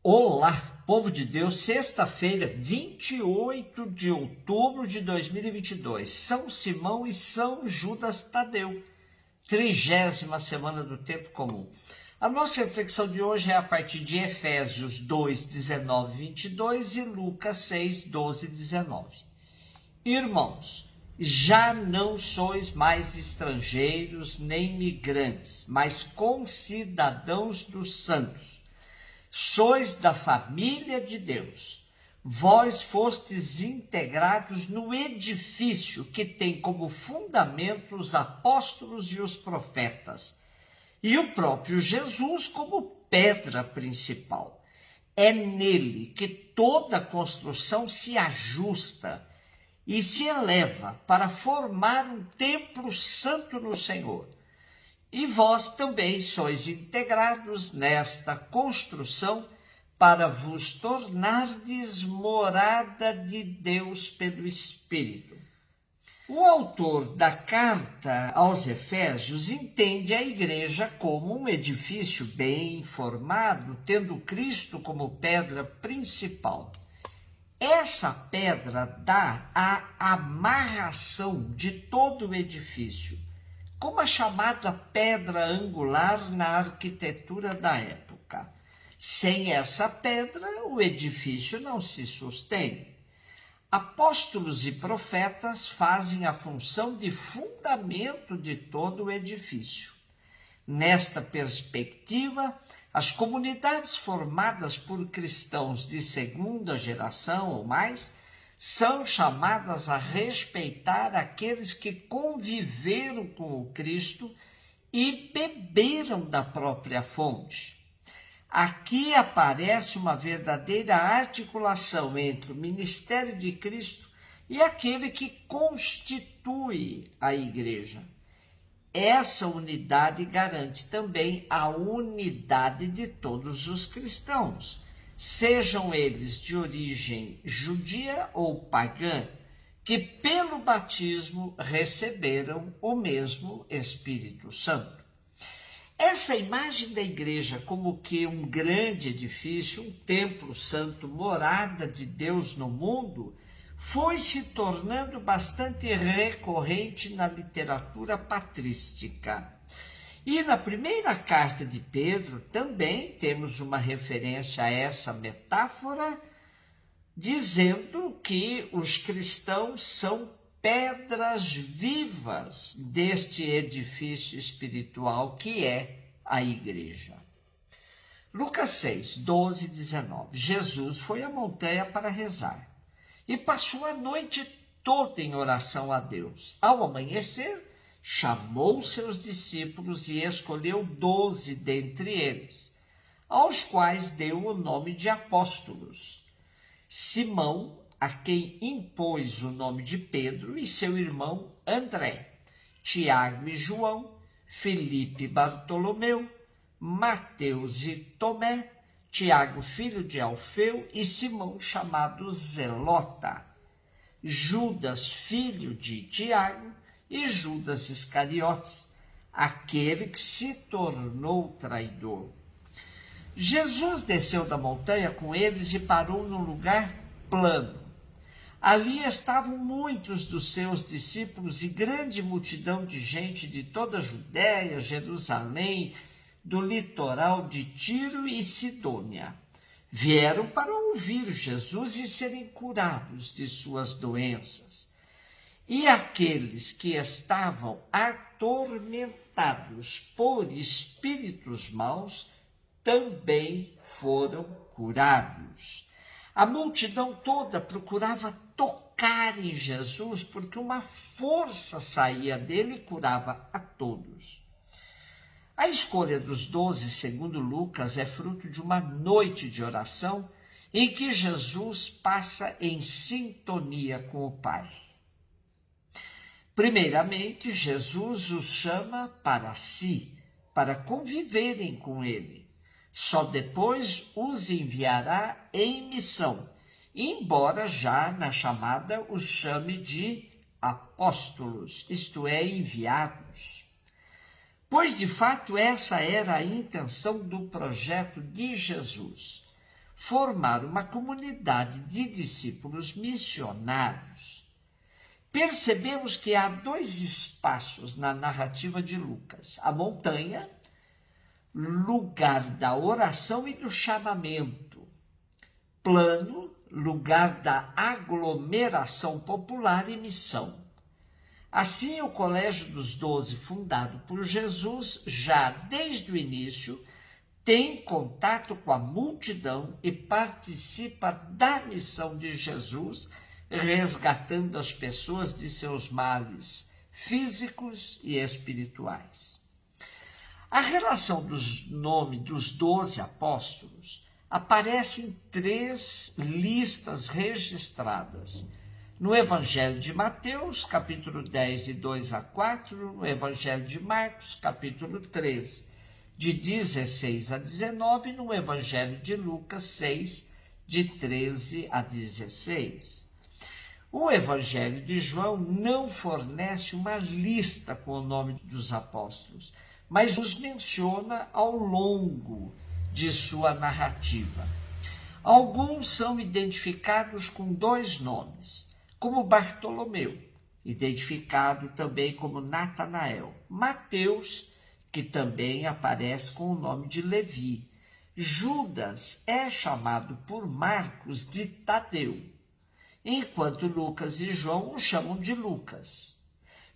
Olá, povo de Deus, sexta-feira, 28 de outubro de 2022, São Simão e São Judas Tadeu, 30ª semana do tempo comum. A nossa reflexão de hoje é a partir de Efésios 2, 19, 22 e Lucas 6, 12, 19. Irmãos, já não sois mais estrangeiros nem migrantes, mas concidadãos dos santos. Sois da família de Deus. Vós fostes integrados no edifício que tem como fundamento os apóstolos e os profetas, e o próprio Jesus como pedra principal. É nele que toda a construção se ajusta e se eleva para formar um templo santo no Senhor. E vós também sois integrados nesta construção para vos tornardes morada de Deus pelo Espírito. O autor da carta aos Efésios entende a igreja como um edifício bem formado, tendo Cristo como pedra principal. Essa pedra dá a amarração de todo o edifício, como a chamada pedra angular na arquitetura da época. Sem essa pedra, o edifício não se sustém. Apóstolos e profetas fazem a função de fundamento de todo o edifício. Nesta perspectiva, as comunidades formadas por cristãos de segunda geração ou mais são chamadas a respeitar aqueles que conviveram com o Cristo e beberam da própria fonte. Aqui aparece uma verdadeira articulação entre o ministério de Cristo e aquele que constitui a igreja. Essa unidade garante também a unidade de todos os cristãos, sejam eles de origem judia ou pagã, que pelo batismo receberam o mesmo Espírito Santo. Essa imagem da igreja como que um grande edifício, um templo santo, morada de Deus no mundo, foi se tornando bastante recorrente na literatura patrística. E na primeira carta de Pedro também temos uma referência a essa metáfora, dizendo que os cristãos são pedras vivas deste edifício espiritual que é a igreja. Lucas 6, 12 e 19. Jesus foi à montanha para rezar e passou a noite toda em oração a Deus. Ao amanhecer, chamou seus discípulos e escolheu 12 dentre eles, aos quais deu o nome de apóstolos. Simão, a quem impôs o nome de Pedro, e seu irmão André, Tiago e João, Filipe e Bartolomeu, Mateus e Tomé, Tiago, filho de Alfeu, e Simão, chamado Zelota, Judas, filho de Tiago, e Judas Iscariotes, aquele que se tornou traidor. Jesus desceu da montanha com eles e parou num lugar plano. Ali estavam muitos dos seus discípulos e grande multidão de gente de toda a Judéia, Jerusalém, do litoral de Tiro e Sidônia. Vieram para ouvir Jesus e serem curados de suas doenças. E aqueles que estavam atormentados por espíritos maus também foram curados. A multidão toda procurava tocar em Jesus, porque uma força saía dele e curava a todos. A escolha dos 12, segundo Lucas, é fruto de uma noite de oração em que Jesus passa em sintonia com o Pai. Primeiramente, Jesus os chama para si, para conviverem com ele. Só depois os enviará em missão, embora já na chamada os chame de apóstolos, isto é, enviados. Pois, de fato, essa era a intenção do projeto de Jesus. formar uma comunidade de discípulos missionários, percebemos que há dois espaços na narrativa de Lucas: a montanha, lugar da oração e do chamamento; plano, lugar da aglomeração popular e missão. Assim, o Colégio dos 12, fundado por Jesus, já desde o início, tem contato com a multidão e participa da missão de Jesus, resgatando as pessoas de seus males físicos e espirituais. A relação dos nomes dos 12 apóstolos aparece em 3 listas registradas: no Evangelho de Mateus, capítulo 10, de 2 a 4, no Evangelho de Marcos, capítulo 3, de 16 a 19, e no Evangelho de Lucas 6, de 13 a 16. O Evangelho de João não fornece uma lista com o nome dos apóstolos, mas os menciona ao longo de sua narrativa. Alguns são identificados com 2 nomes, como Bartolomeu, identificado também como Natanael; Mateus, que também aparece com o nome de Levi; Judas é chamado por Marcos de Tadeu, enquanto Lucas e João o chamam de Lucas.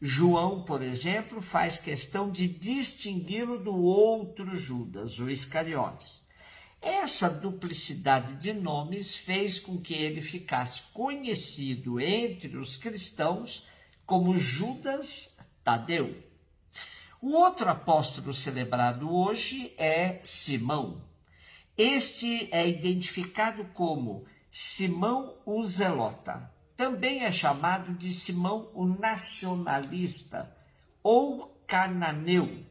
João, por exemplo, faz questão de distingui-lo do outro Judas, o Iscariotes. Essa duplicidade de nomes fez com que ele ficasse conhecido entre os cristãos como Judas Tadeu. O outro apóstolo celebrado hoje é Simão. Este é identificado como Simão o Zelota. Também é chamado de Simão o Nacionalista ou Cananeu.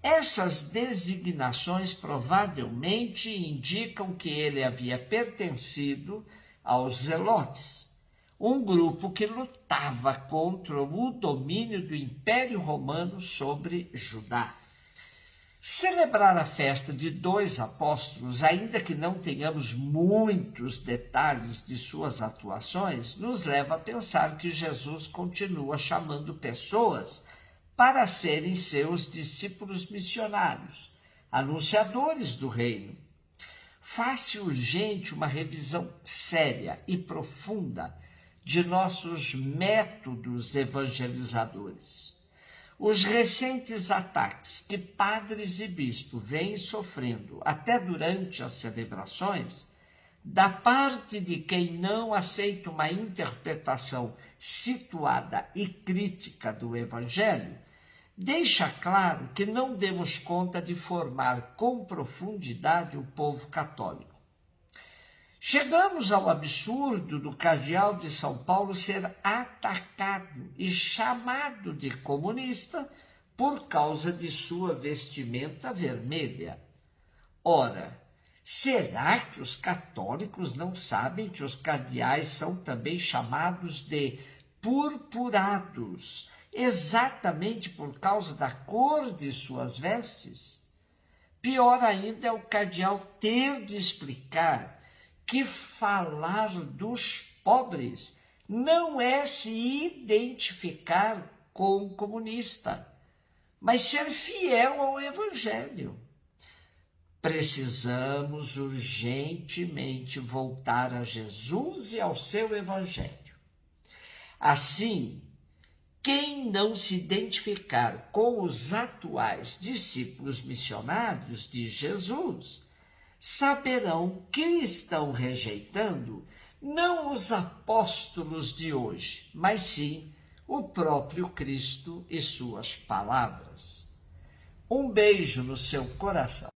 Essas designações provavelmente indicam que ele havia pertencido aos Zelotes, um grupo que lutava contra o domínio do Império Romano sobre Judá. Celebrar a festa de 2 apóstolos, ainda que não tenhamos muitos detalhes de suas atuações, nos leva a pensar que Jesus continua chamando pessoas para serem seus discípulos missionários, anunciadores do reino. Faz-se urgente uma revisão séria e profunda de nossos métodos evangelizadores. Os recentes ataques que padres e bispos vêm sofrendo até durante as celebrações, da parte de quem não aceita uma interpretação situada e crítica do Evangelho, deixa claro que não demos conta de formar com profundidade o povo católico. Chegamos ao absurdo do cardeal de São Paulo ser atacado e chamado de comunista por causa de sua vestimenta vermelha. Ora, será que os católicos não sabem que os cardeais são também chamados de purpurados, exatamente por causa da cor de suas vestes? Pior ainda é o cardeal ter de explicar que falar dos pobres não é se identificar com o comunista, mas ser fiel ao Evangelho. Precisamos urgentemente voltar a Jesus e ao seu Evangelho. Assim, quem não se identificar com os atuais discípulos missionários de Jesus, saberão que estão rejeitando não os apóstolos de hoje, mas sim o próprio Cristo e suas palavras. Um beijo no seu coração.